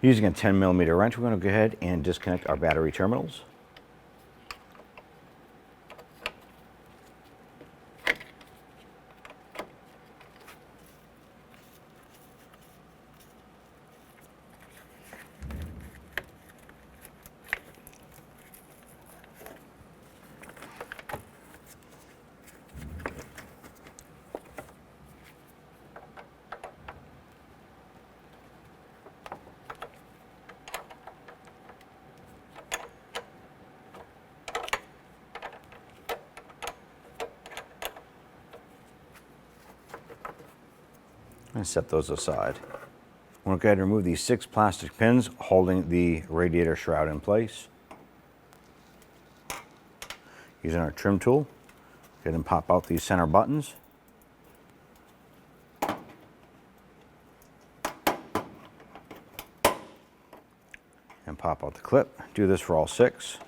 Using a 10mm wrench, we're going to go ahead and disconnect our battery terminals. And set those aside. We'll go ahead and remove these 6 plastic pins holding the radiator shroud in place. Using our trim tool, go ahead and pop out these center buttons. And pop out the clip. Do this for all 6.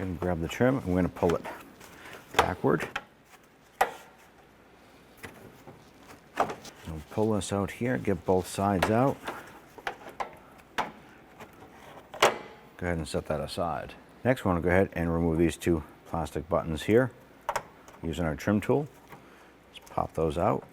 And grab the trim, and we're going to pull it backward. We'll pull this out here, get both sides out. Go ahead and set that aside. Next, we want to go ahead and remove these 2 plastic buttons here using our trim tool. Just pop those out.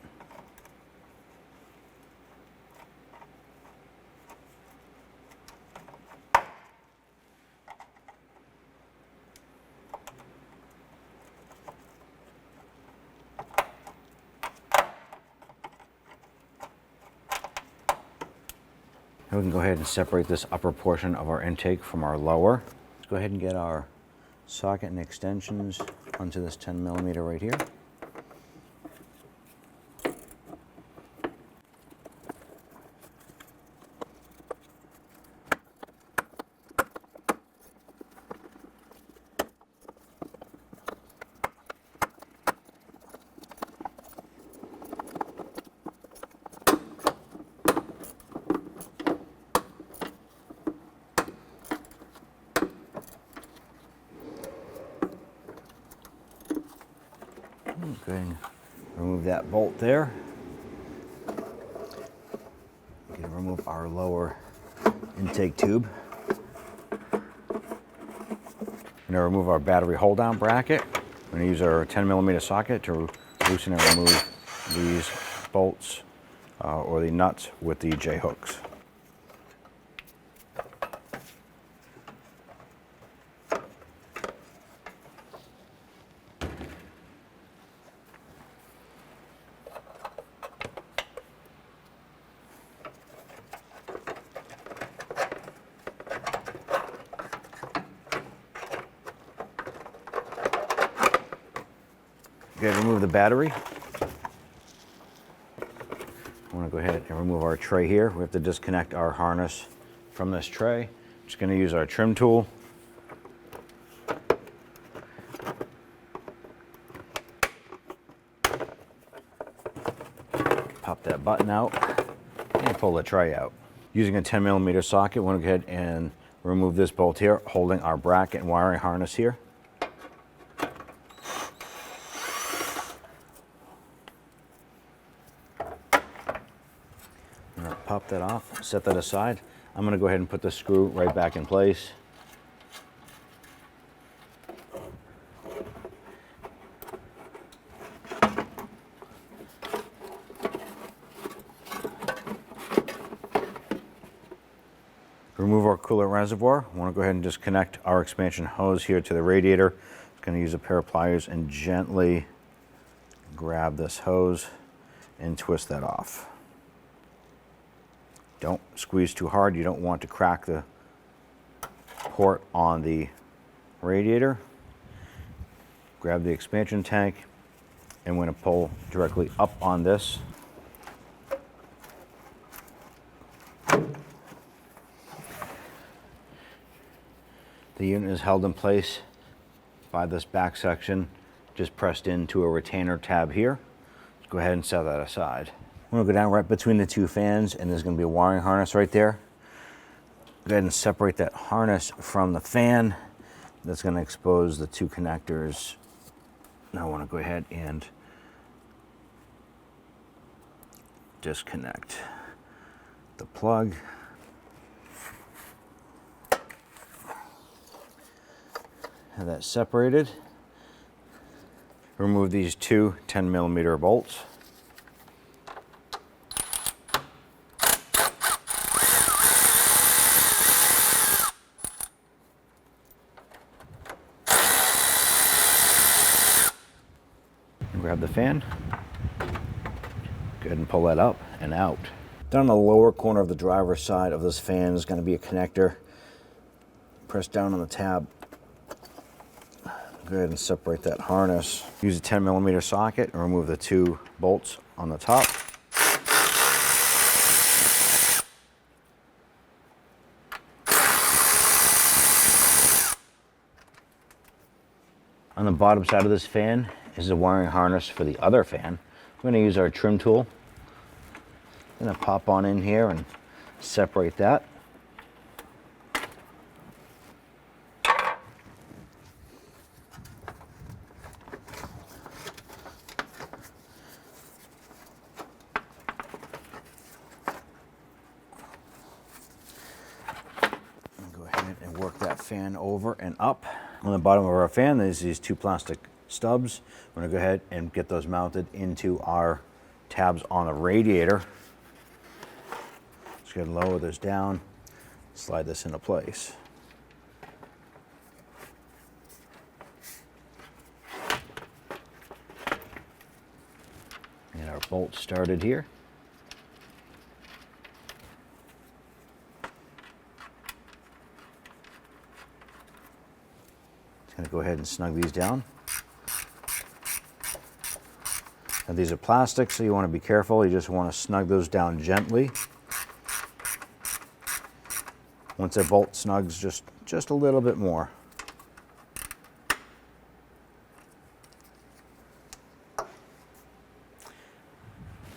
And we can go ahead and separate this upper portion of our intake from our lower. Let's go ahead and get our socket and extensions onto this 10mm right here. Go ahead and remove that bolt there. We can remove our lower intake tube. We're going to remove our battery hold down bracket. We're going to use our 10mm socket to loosen and remove these bolts or the nuts with the J hooks. Go ahead and remove the battery. I want to go ahead and remove our tray here. We have to disconnect our harness from this tray. Just going to use our trim tool. Pop that button out and pull the tray out. Using a 10mm socket, we want to go ahead and remove this bolt here, holding our bracket and wiring harness here. Pop that off, set that aside. I'm going to go ahead and put the screw right back in place. remove our coolant reservoir, we want to go ahead and just connect our expansion hose here to the radiator. I'm going to use a pair of pliers and gently grab this hose and twist that off. Don't squeeze too hard. You don't want to crack the port on the radiator. Grab the expansion tank, and we're going to pull directly up on this. The unit is held in place by this back section, just pressed into a retainer tab here. Let's go ahead and set that aside. I'm going to go down right between the two fans, and there's going to be a wiring harness right there. Go ahead and separate that harness from the fan. That's going to expose the two connectors. Now I want to go ahead and disconnect the plug. Have that separated. Remove these two 10mm bolts. Grab the fan. Go ahead and pull that up and out. Down the lower corner of the driver's side of this fan is going to be a connector. Press down on the tab. Go ahead and separate that harness. Use a 10mm socket and remove the two bolts on the top. On the bottom side of this fan is the wiring harness for the other fan. We're going to use our trim tool. I'm going to pop on in here and separate that. Go ahead and work that fan over and up. On the bottom of our fan, there's these two plastic stubs. I'm going to go ahead and get those mounted into our tabs on the radiator. Just going to lower this down, slide this into place. Get our bolt started here. Just going to go ahead and snug these down. Now these are plastic, so you want to be careful. You just want to snug those down gently. Once that bolt snugs just a little bit more.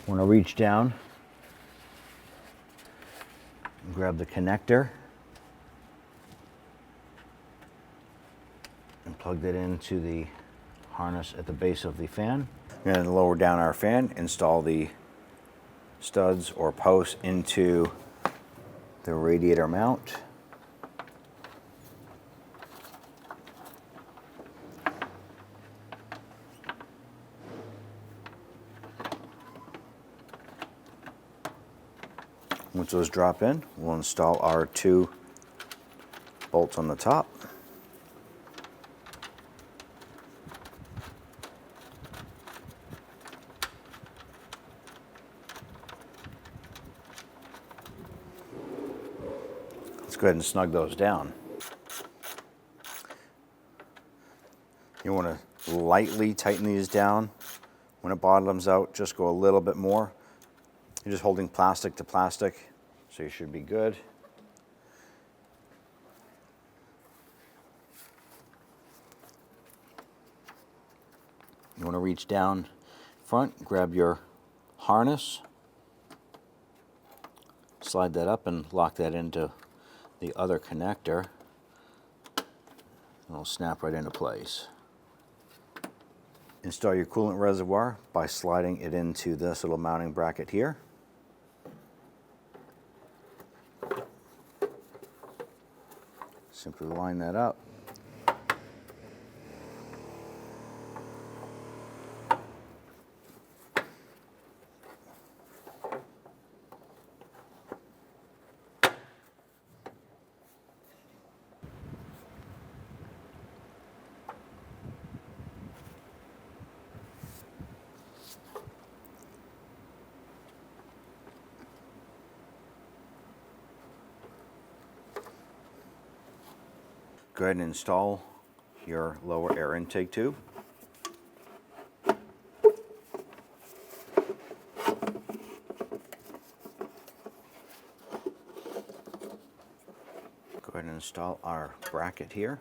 Want to reach down and grab the connector and plug that into the harness at the base of the fan. And then lower down our fan, install the studs or posts into the radiator mount. Once those drop in, we'll install our two bolts on the top. Let's go ahead and snug those down. You want to lightly tighten these down. When it bottoms out, just go a little bit more. You're just holding plastic to plastic, so you should be good. You want to reach down front, grab your harness, slide that up and lock that into the other connector. It'll snap right into place. Install your coolant reservoir by sliding it into this little mounting bracket here. Simply line that up. Go ahead and install your lower air intake tube. Go ahead and install our bracket here.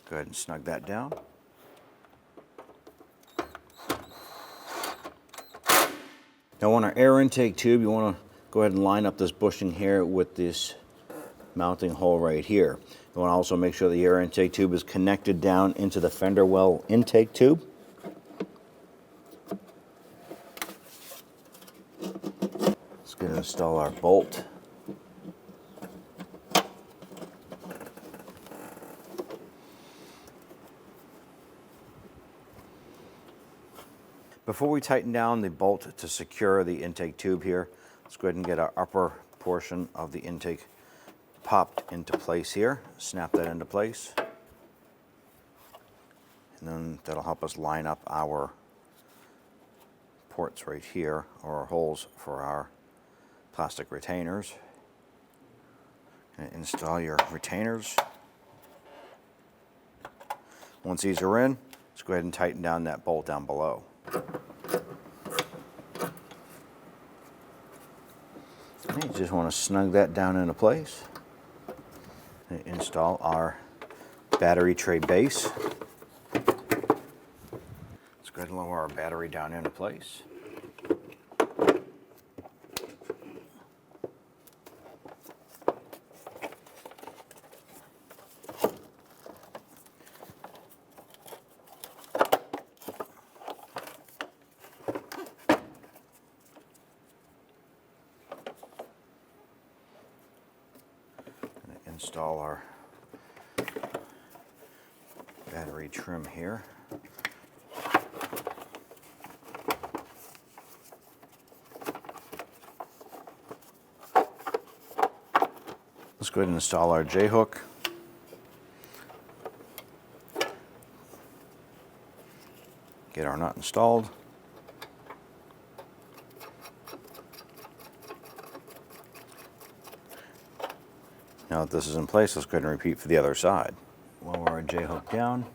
Go ahead and snug that down. Now on our air intake tube, you want to go ahead and line up this bushing here with this mounting hole right here. You want to also make sure the air intake tube is connected down into the fender well intake tube. Let's go and install our bolt. Before we tighten down the bolt to secure the intake tube here, let's go ahead and get our upper portion of the intake popped into place here. Snap that into place. And then that'll help us line up our ports right here, or our holes for our plastic retainers. And install your retainers. Once these are in, let's go ahead and tighten down that bolt down below. You just want to snug that down into place. And install our battery tray base. Let's go ahead and lower our battery down into place. Install our battery trim here. Let's go ahead and install our J-hook. Get our nut installed. Now that this is in place, let's go ahead and repeat for the other side. Lower our J-hook down.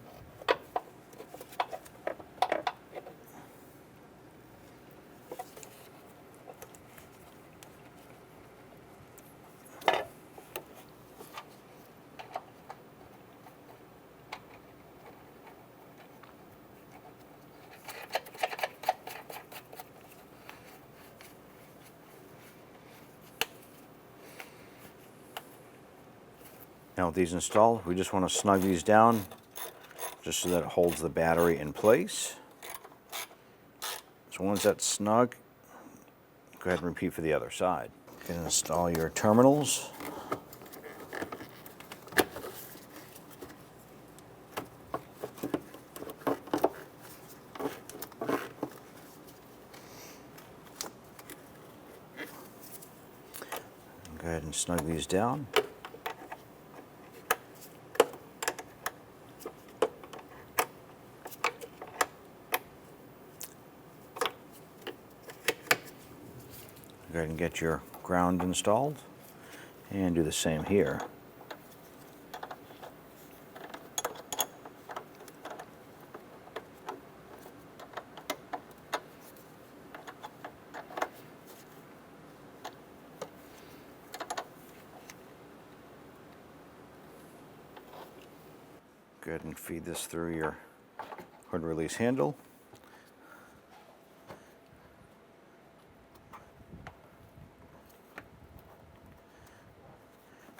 Now with these installed, we just want to snug these down just so that it holds the battery in place. So once that's snug, go ahead and repeat for the other side. You can install your terminals. Go ahead and snug these down. Go ahead and get your ground installed and do the same here. Go ahead and feed this through your hood release handle.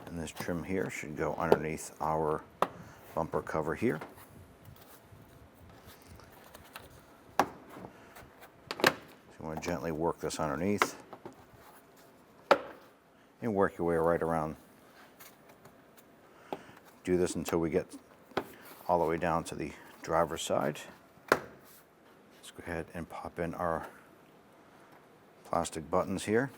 And this trim here should go underneath our bumper cover here. So you want to gently work this underneath and work your way right around. Do this until we get all the way down to the driver's side. Let's go ahead and pop in our plastic buttons here.